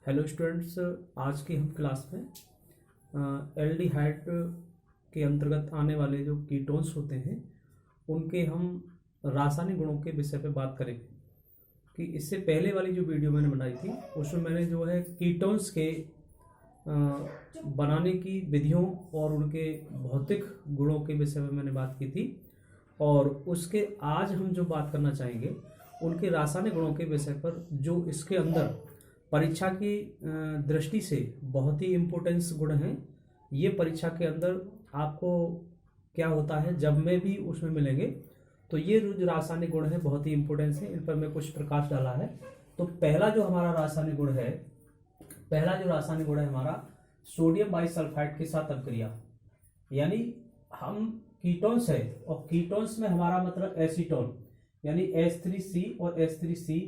Hello students, आज की हम क्लास में एल्डिहाइड के अंतर्गत आने वाले जो कीटोन्स होते हैं उनके हम रासायनिक गुणों के विषय पे बात करेंगे। कि इससे पहले वाली जो वीडियो मैंने बनाई थी उसमें मैंने जो है कीटोन्स के बनाने की विधियों और उनके भौतिक गुणों के विषय में मैंने बात की थी, और उसके आज हम जो बात करना चाहेंगे उनके रासायनिक गुणों के विषय पर, जो इसके अंदर परीक्षा की दृष्टि से बहुत ही इम्पोर्टेंस गुण हैं। ये परीक्षा के अंदर आपको क्या होता है जब में भी उसमें मिलेंगे, तो ये जो रासायनिक गुण है बहुत ही इम्पोर्टेंस है, इन पर मैं कुछ प्रकाश डाला है। तो पहला जो रासायनिक गुण है हमारा सोडियम बाइसल्फाइड के साथ अभिक्रिया। यानी हम कीटोन्स है और कीटोन्स में हमारा मतलब एसीटोन यानी H3C और H3C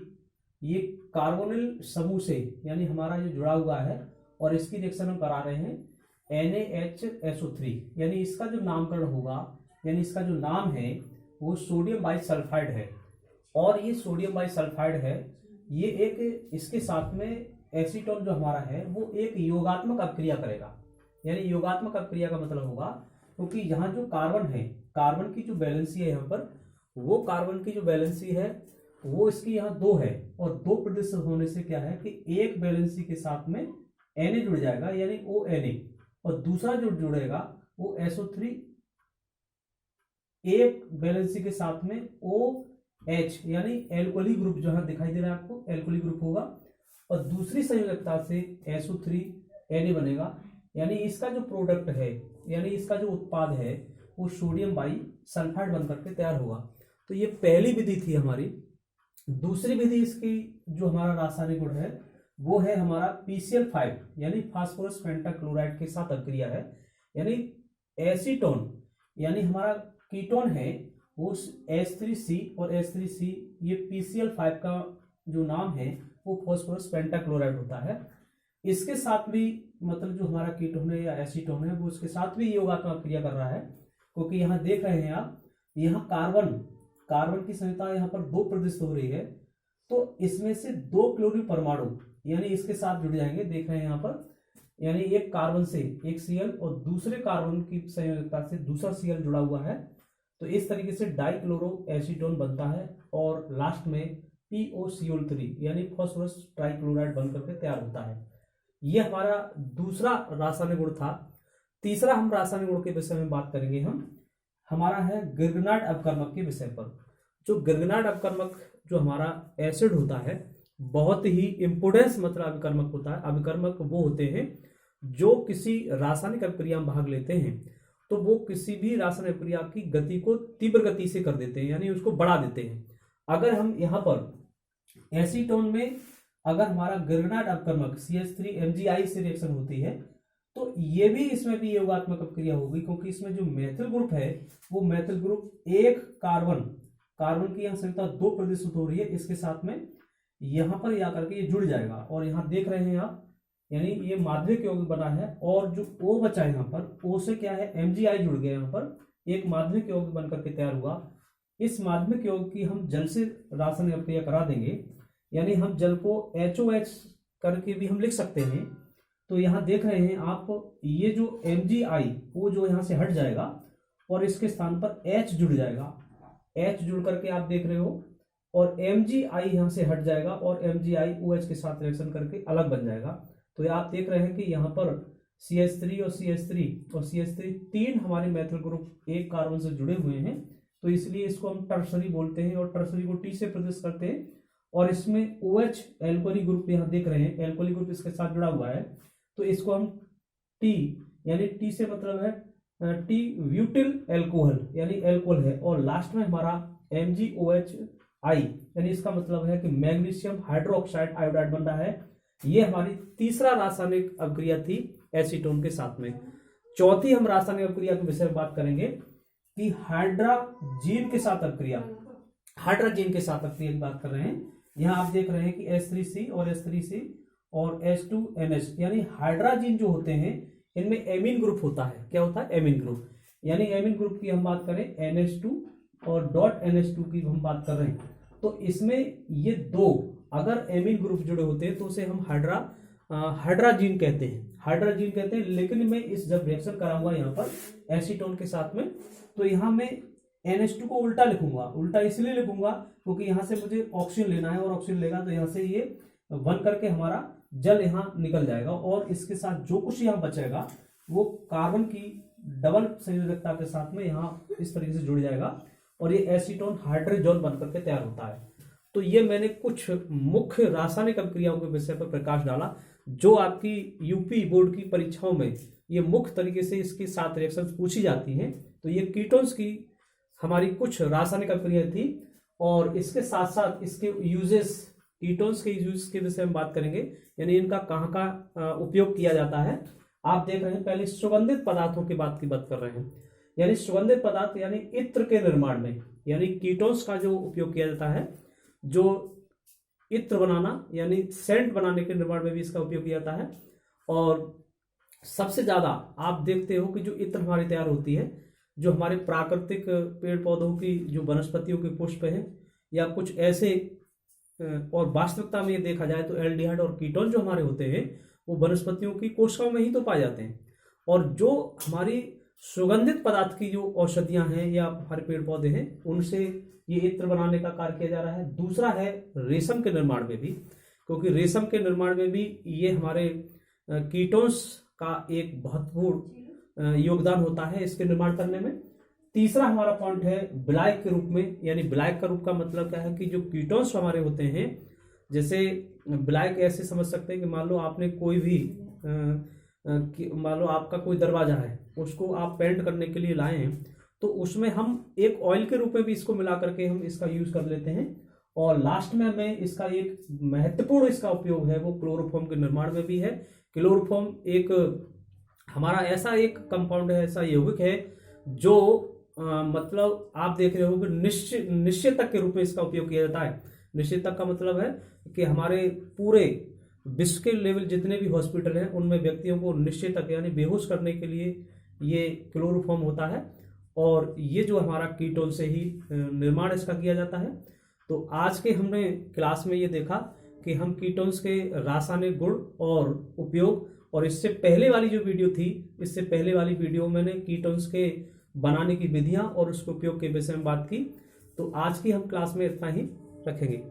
ये कार्बोनिल समूह से यानी हमारा जो जुड़ा हुआ है, और इसकी रिएक्शन हम करा रहे हैं NaHSO3। यानी इसका जो नामकरण होगा यानी इसका जो नाम है वो सोडियम बाइसल्फाइड है। और ये सोडियम बाइसल्फाइड है, ये एक इसके साथ में एसीटोन जो हमारा है वो एक योगात्मक अभिक्रिया करेगा। यानी योगात्मक अभिक्रिया का मतलब होगा क्योंकि यहाँ जो कार्बन है, कार्बन की जो वैलेंसी है यहाँ पर, वो कार्बन की जो वैलेंसी है वो इसकी यहाँ 2 है, और 2 प्रतिशत होने से क्या है कि एक वैलेंसी के साथ में Na जुड़ जाएगा यानी ONA, और दूसरा जो जुड़ेगा वो SO3 एक वैलेंसी के साथ में OH यानी एल्कोहली ग्रुप जो है दिखाई दे रहा है आपको, एल्कोहली ग्रुप होगा, और दूसरी संयोजकता से SO3 Na बनेगा। यानी इसका जो प्रोडक्ट है यानी इसका जो उत्पाद है वो सोडियम बाई सल्फाइड बनकर के तैयार होगा। तो ये पहली विधि थी हमारी। दूसरी विधि इसकी जो हमारा रासायनिक गुण है वो है हमारा PCl5 यानी फास्फोरस पेंटाक्लोराइड के साथ अभिक्रिया है। यानी एसीटोन यानी हमारा कीटोन है वो H3C और H3C, ये PCl5 का जो नाम है वो फास्फोरस पेंटाक्लोराइड होता है। इसके साथ भी मतलब जो हमारा कीटोन है या एसीटोन है वो उसके साथ भी योगात्मक क्रिया कर रहा है, क्योंकि यहाँ देख रहे हैं आप, यहाँ कार्बन की संख्या यहाँ पर 2 प्रतिशत हो रही है, तो इसमें से 2 क्लोरीन परमाणु यानी इसके साथ जुड़ जाएंगे। देख रहे हैं यहाँ पर, यानी एक कार्बन से एक Cl और दूसरे कार्बन की संयोजकता से दूसरा Cl जुड़ा हुआ है, तो इस तरीके से डाइक्लोरो एसीटोन बनता है, और लास्ट में POCl3 यानी फास्फोरस ट्राइक्लोराइड बनकर के तैयार होता है। ये हमारा दूसरा रासायनिक गुण था। तीसरा हम रासायनिक गुण के विषय में बात करेंगे, हमारा है गिर्गनाट अपकर्मक के विषय पर। जो गिर्गनाट अपकर्मक जो हमारा एसिड होता है बहुत ही इंपोर्टेंस मतलब अभिकर्मक होता है। अभिकर्मक वो होते हैं जो किसी रासायनिक अभिक्रिया में भाग लेते हैं, तो वो किसी भी रासायनिक अभिक्रिया की गति को तीव्र गति से कर देते हैं, यानी उसको बढ़ा देते हैं। अगर हम यहाँ पर एसीटोन में अगर हमारा गिर्गनाट अपकर्मक CH3MgI से रिएक्शन होती है तो ये भी इसमें भी योगात्मक अभिक्रिया होगी, क्योंकि इसमें जो मेथिल ग्रुप है वो मेथिल ग्रुप एक कार्बन की यहाँ संख्या 2 प्रतिशत हो रही है, इसके साथ में यहाँ पर आकर के ये जुड़ जाएगा। और यहाँ देख रहे हैं आप, यानी ये माध्यमिक यौगिक बना है, और जो O बचा है यहाँ पर, O से क्या है MgI जुड़ गया, यहाँ पर एक माध्यमिक यौगिक बनकर के तैयार हुआ। इस माध्यमिक यौगिक की हम जल से रासायनिक अभिक्रिया करा देंगे, यानी हम जल को HOH करके भी हम लिख सकते हैं। तो यहाँ देख रहे हैं आप, ये जो MgI वो जो यहाँ से हट जाएगा और इसके स्थान पर H जुड़ जाएगा, H जुड़ करके आप देख रहे हो, और MgI यहाँ से हट जाएगा और MgI OH के साथ रिएक्शन करके अलग बन जाएगा। तो ये आप देख रहे हैं कि यहाँ पर CH3 और CH3 तीन हमारे मेथिल ग्रुप एक कार्बन से जुड़े हुए हैं, तो इसलिए इसको हम टर्सरी बोलते हैं, और टर्सरी को T से प्रदर्शित करते हैं। और इसमें OH एल्कोहली ग्रुप यहाँ देख रहे हैं, एल्कोहली ग्रुप इसके साथ जुड़ा हुआ है, तो इसको हम T यानी T से मतलब है T ब्यूटिल एल्कोहल यानी एल्कोहल है, और लास्ट में हमारा MgOHI यानी इसका मतलब है कि मैग्नीशियम हाइड्रोक्साइड आयोडाइड बन रहा है। ये हमारी तीसरा रासायनिक अभिक्रिया थी एसीटोन के साथ में। चौथी हम रासायनिक अभिक्रिया के विषय में बात करेंगे कि हाइड्राजीन के साथ अभिक्रिया की बात कर रहे हैं। यहाँ आप देख रहे हैं कि H3C और H3C और H2NH यानी हाइड्राजीन जो होते हैं इनमें एमीन ग्रुप होता है। क्या होता है? Amine group. यानी एमीन ग्रुप की हम बात करें NH2 और .NH2 की हम बात कर रहे हैं, तो इसमें ये 2 अगर एमीन ग्रुप जुड़े होते हैं तो उसे हम हाइड्रा हाइड्राजीन कहते हैं, लेकिन मैं इस जब रिएक्शन कराऊंगा यहाँ पर एसीटोन के साथ में, तो यहाँ मैं NH2 को उल्टा लिखूंगा। उल्टा इसलिए लिखूंगा क्योंकि यहाँ से मुझे ऑक्सीजन लेना है, और ऑक्सीजन लेगा तो यहाँ से ये बन करके हमारा जल यहाँ निकल जाएगा, और इसके साथ जो कुछ यहाँ बचेगा वो कार्बन की डबल संयोजकता के साथ में यहाँ इस तरीके से जुड़ जाएगा, और ये एसीटोन हाइड्रोजोल बन करके तैयार होता है। तो ये मैंने कुछ मुख्य रासायनिक अभिक्रियाओं के विषय पर प्रकाश डाला, जो आपकी यूपी बोर्ड की परीक्षाओं में ये मुख्य तरीके से इसकी 7 रिएक्शंस पूछी जाती हैं। तो ये कीटोन्स की हमारी कुछ रासायनिक अभिक्रियाएं थी, और इसके साथ साथ इसके यूजेस, कीटोन्स के यूज के विषय में बात करेंगे, यानी इनका कहाँ का उपयोग किया जाता है। आप देख रहे हैं पहले सुगंधित पदार्थों की बात कर रहे हैं, यानी सुगंधित पदार्थ यानी इत्र के निर्माण में, यानी कीटोन्स का जो उपयोग किया जाता है, जो इत्र बनाना यानी सेंट बनाने के निर्माण में भी इसका उपयोग किया जाता है। और सबसे ज्यादा आप देखते हो कि जो इत्र हमारी तैयार होती है, जो हमारे प्राकृतिक पेड़ पौधों की जो वनस्पतियों के पुष्प हैं या कुछ ऐसे, और वास्तविकता में ये देखा जाए तो एल्डिहाइड और कीटोन जो हमारे होते हैं वो वनस्पतियों की कोशिकाओं में ही तो पाए जाते हैं। और जो हमारी सुगंधित पदार्थ की जो औषधियां हैं या हमारे पेड़ पौधे हैं, उनसे ये इत्र बनाने का कार्य किया जा रहा है। दूसरा है रेशम के निर्माण में भी, क्योंकि रेशम के निर्माण में भी ये हमारे कीटोन्स का एक महत्वपूर्ण योगदान होता है इसके निर्माण करने में। तीसरा हमारा पॉइंट है विलायक के रूप में, यानी विलायक का रूप का मतलब क्या है कि जो कीटोन्स हमारे होते हैं, जैसे विलायक ऐसे समझ सकते हैं कि मान लो आपने कोई भी मान लो आपका कोई दरवाजा है, उसको आप पेंट करने के लिए लाए हैं, तो उसमें हम एक ऑयल के रूप में भी इसको मिला करके हम इसका यूज कर लेते हैं। और लास्ट में हमें इसका एक महत्वपूर्ण इसका उपयोग है वो क्लोरोफॉर्म के निर्माण में भी है। क्लोरोफॉर्म एक हमारा ऐसा एक कंपाउंड है, ऐसा यौगिक है जो मतलब आप देख रहे हो कि निश्चेतक के रूप में इसका उपयोग किया जाता है। निश्चेतक का मतलब है कि हमारे पूरे विश्व के लेवल जितने भी हॉस्पिटल हैं उनमें व्यक्तियों को निश्चेतक यानी बेहोश करने के लिए ये क्लोरोफॉर्म होता है, और ये जो हमारा कीटोन से ही निर्माण इसका किया जाता है। तो आज के हमने क्लास में ये देखा कि हम कीटोन्स के रासायनिक गुण और उपयोग, और इससे पहले वाली जो वीडियो थी, इससे पहले वाली वीडियो मैंने कीटोन्स के बनाने की विधियां और उसके उपयोग के विषय में बात की। तो आज की हम क्लास में इतना ही रखेंगे।